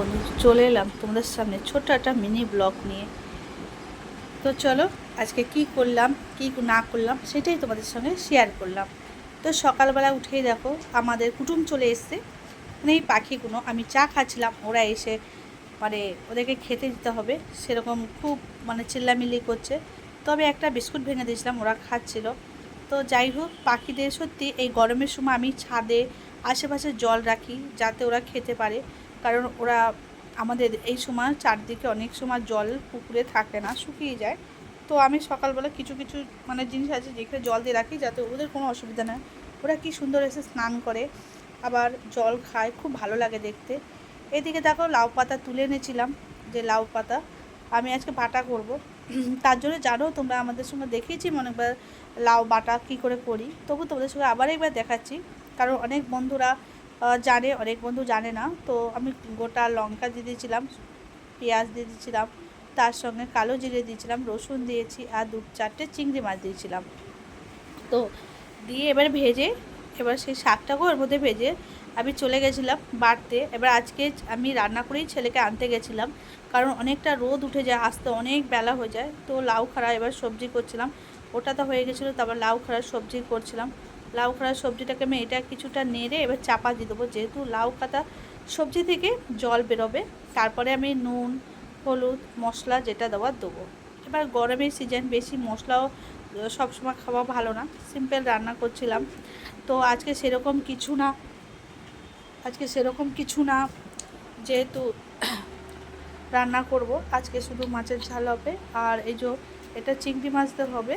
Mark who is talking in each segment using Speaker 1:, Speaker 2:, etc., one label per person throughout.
Speaker 1: বন্ধু, চলে এলাম তোমাদের সামনে ছোট্ট একটা মিনি ব্লগ নিয়ে। তো চলো, আজকে কি করলাম কি না করলাম সেটাই তোমাদের সঙ্গে শেয়ার করলাম। তো সকালবেলা উঠেই দেখো আমাদের কুটুম চলে এসছে, মানে এই পাখিগুলো। আমি চা খাচ্ছিলাম, ওরা এসে মানে ওদেরকে খেতে দিতে হবে, সেরকম খুব মানে চিল্লামিল্লি করছে। তবে একটা বিস্কুট ভেঙে দিয়েছিলাম, ওরা খাচ্ছিল। তো যাই হোক, পাখিদের সত্যি এই গরমের সময় আমি ছাদে আশেপাশে জল রাখি যাতে ওরা খেতে পারে। কারণ ওরা আমাদের এই সময় চারদিকে অনেক সময় জল পুকুরে থাকে না, শুকিয়ে যায়। তো আমি সকালবেলা কিছু কিছু মানে জিনিস আছে যেখানে জল দিয়ে রাখি যাতে ওদের কোনো অসুবিধা না হয়। ওরা কি সুন্দর এসে স্নান করে, আবার জল খায়, খুব ভালো লাগে দেখতে। এদিকে দেখো লাউ পাতা তুলে এনেছিলাম, যে লাউ পাতা আমি আজকে বাটা করব। তার জন্য জানো তোমরা আমাদের সঙ্গে দেখিয়েছি অনেকবার লাউ বাটা কী করে করি, তবু তোমাদের সঙ্গে আবার একবার দেখাচ্ছি। কারণ অনেক বন্ধুরা জানে, অনেক বন্ধু জানে না। তো আমি গোটা লঙ্কা দিয়ে দিয়েছিলাম, পেঁয়াজ দিয়ে দিয়েছিলাম, তার সঙ্গে কালো জিরে দিয়েছিলাম, রসুন দিয়েছি, আর 2-4টে চিংড়ি মাছ দিয়েছিলাম। তো দিয়ে এবার ভেজে, এবার সেই শাকটাকেও ওর মধ্যে ভেজে আমি চলে গেছিলাম বাড়তে। এবার আজকে আমি রান্না করেই ছেলেকে আনতে গেছিলাম, কারণ অনেকটা রোদ উঠে যায়, আসতে অনেক বেলা হয়ে যায়। তো লাউ খাড়া এবার সবজি করছিলাম, ওটা তো হয়ে গেছিলো, তারপর লাউ খাড়া সবজি করছিলাম। লাউ খাড়া সবজিটাকে আমি এটা কিছুটা নেড়ে এবার চাপা দিয়ে দেবো, যেহেতু লাউ খাতা সবজি থেকে জল বেরোবে। তারপরে আমি নুন, হলুদ, মশলা যেটা দেওয়ার দেবো। এবার গরমের সিজন, বেশি মশলাও সবসময় খাওয়া ভালো না, সিম্পল রান্না করছিলাম। তো আজকে সেরকম কিছু না, যেহেতু রান্না করব, আজকে শুধু মাছের ঝাল হবে। আর এই যে এটা চিংড়ি মাছদের হবে,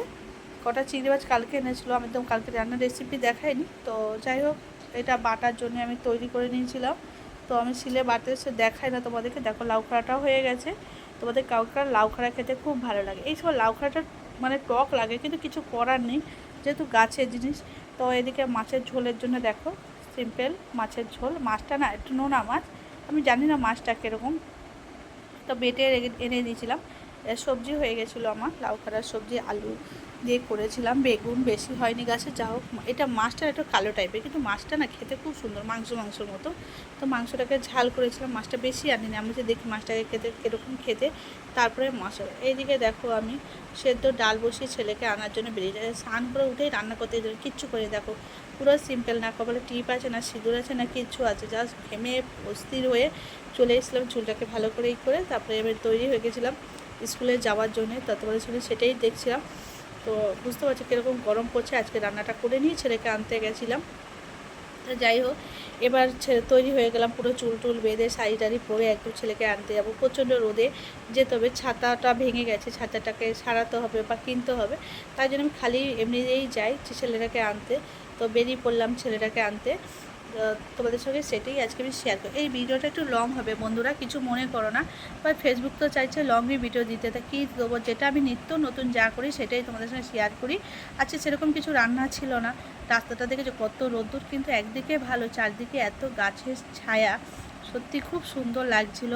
Speaker 1: কটা চিংড়ি মাছ কালকে এনেছিলো, আমি তো কালকে রান্নার রেসিপি দেখাইনি। তো যাই হোক, এটা বাটার জন্য আমি তৈরি করে নিয়েছিলাম। তো আমি শিলে বাটতে সে দেখাই না তোমাদেরকে। দেখো লাউ খাড়াটাও হয়ে গেছে। তোমাদের কাউকার লাউ খাড়া খেতে খুব ভালো লাগে। এই সময় লাউ খাড়াটা মানে টক লাগে, কিন্তু কিছু করার নেই, যেহেতু গাছের জিনিস। তো এদিকে মাছের ঝোলের জন্য দেখো সিম্পল মাছের ঝোল। মাছটা না একটু নোনা মাছ, আমি জানি না মাছটা কীরকম। তো বেটে এনে দিয়েছিলাম। সবজি হয়ে গেছিলো আমার, লাউ খাড়ার সবজি আলু দিয়ে করেছিলাম, বেগুন বেশি হয়নি গাছে। যা হোক, এটা মাছটা একটু কালো টাইপের, কিন্তু মাছটা না খেতে খুব সুন্দর, মাংসর মতো। তো মাংসটাকে ঝাল করেছিলাম, মাছটা বেশি আনিনি, আমি যে দেখি মাছটাকে খেতে কীরকম খেতে, তারপরে মাছ। এইদিকে দেখো আমি সেদ্ধ ডাল বসিয়ে ছেলেকে আনার জন্য বেরিয়ে যায়। স্নান করে উঠেই রান্না করতে কিচ্ছু করে দেখো পুরো সিম্পল, না কপালে টিপ আছে, না সিঁদুর আছে, না কিচ্ছু আছে, জাস্ট ঘেমে অস্থির হয়ে চলে এসেছিলাম। চুলটাকে ভালো করে করে তারপরে এবার তৈরি হয়ে গেছিলাম স্কুলে যাওয়ার জন্যে। তারপরে শুনে সেটাই দেখছিলাম। তো বুঝতে পারছি কীরকম গরম পড়ছে, আজকে রান্নাটা করে নিয়ে ছেলেকে আনতে গেছিলাম। যাই হোক, এবার তৈরি হয়ে গেলাম, পুরো চুল টুল বেঁধে শাড়ি টাড়ি পরে একদম ছেলেকে আনতে যাবো। প্রচণ্ড রোদে যেতে হবে, ছাতাটা ভেঙে গেছে, ছাতাটাকে সারাতে হবে বা কিনতে হবে। তাই জন্য আমি খালি এমনিতেই যাই ছেলেটাকে আনতে। তো বেরিয়ে পড়লাম ছেলেটাকে আনতে। তোমাদের সঙ্গে সেটাই আজকে আমি শেয়ার করি। এই ভিডিওটা একটু লং হবে বন্ধুরা, কিছু মনে করো না। বা ফেসবুক তো চাইছে লংই ভিডিও দিতে, তা কী দেবো, যেটা আমি নিত্য নতুন যা করি সেটাই তোমাদের সঙ্গে শেয়ার করি। আচ্ছা, সেরকম কিছু রান্না ছিল না। রাস্তাটা দেখে যে কত রোদ্দুর, কিন্তু একদিকে ভালো, চারদিকে এত গাছের ছায়া, সত্যি খুব সুন্দর লাগছিল।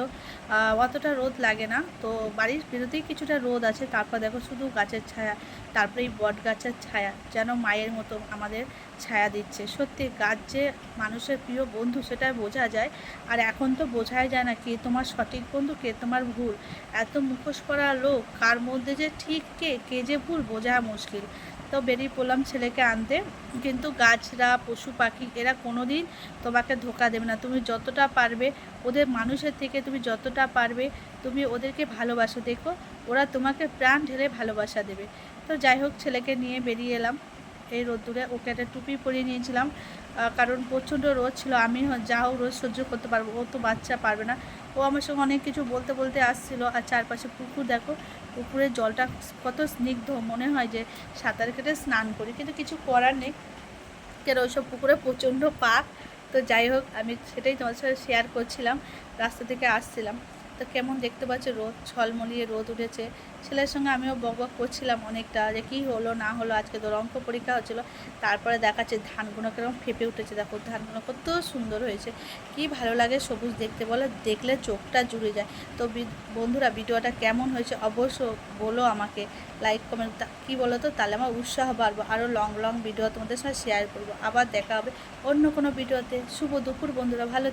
Speaker 1: অতটা রোদ লাগে না, তো বাড়ির বিরুদ্ধেই কিছুটা রোদ আছে, তারপর দেখো শুধু গাছের ছায়া। তারপরে এই বট গাছের ছায়া যেন মায়ের মতো আমাদের ছায়া দিচ্ছে। সত্যি গাছ যে মানুষের প্রিয় বন্ধু সেটা বোঝা যায়। আর এখন তো বোঝাই যায় না কে তোমার সঠিক বন্ধু, কে তোমার ভুল। এত মুখোশ করা লোক, কার মধ্যে যে ঠিক কে যে ভুল বোঝা মুশকিল। তো বেরিয়ে পড়লাম ছেলেকে আনতে। কিন্তু গাছরা, পশু পাখি এরা কোনো দিন তোমাকে ধোকা দেবে না। তুমি যতটা পারবে ওদের, মানুষের থেকে তুমি যতটা পারবে তুমি ওদেরকে ভালোবাসো, দেখো ওরা তোমাকে প্রাণ ঢেলে ভালোবাসা দেবে। তো যাই হোক, ছেলেকে নিয়ে বেরিয়ে এলাম এই রোদ্দুরে। ওকে একটা টুপি পরিয়ে নিয়েছিলাম, কারণ প্রচণ্ড রোদ ছিল। আমি যা হোক রোদ সহ্য করতে পারবো, ও তো বাচ্চা পারবে না। ও আমার সঙ্গে অনেক কিছু বলতে বলতে আসছিল। আর চারপাশে পুকুর দেখো, পুকুরের জলটা কত স্নিগ্ধ, মনে হয় যে সাঁতার কেটে স্নান করি, কিন্তু কিছু করার নেই, কেন ওইসব পুকুরে প্রচণ্ড পাক। তো যাই হোক, আমি সেটাই তোমার সাথে শেয়ার করছিলাম। রাস্তা থেকে আসছিলাম, তো কেমন দেখতে পাচ্ছ রোদ, ছলমলিয়ে রোদ উঠেছে। ছেলের সঙ্গে আমিও বক করছিলাম অনেকটা, যে কী হলো না হলো। আজকে তো অঙ্ক পরীক্ষা হচ্ছিলো। তারপরে দেখাচ্ছে ধানগুলো কেরকম ফেঁপে উঠেছে, দেখো ধানগুলো কত সুন্দর হয়েছে। কি ভালো লাগে সবুজ দেখতে, বলো, দেখলে চোখটা জুড়ে যায়। তো বন্ধুরা, ভিডিওটা কেমন হয়েছে অবশ্য বলো আমাকে, লাইক কমেন্ট কী বলো তো, তাহলে আমার উৎসাহ বাড়বো, আরও লং ভিডিও তোমাদের সাথে শেয়ার করবো। আবার দেখা হবে অন্য কোনো ভিডিওতে। শুভ দুপুর বন্ধুরা, ভালো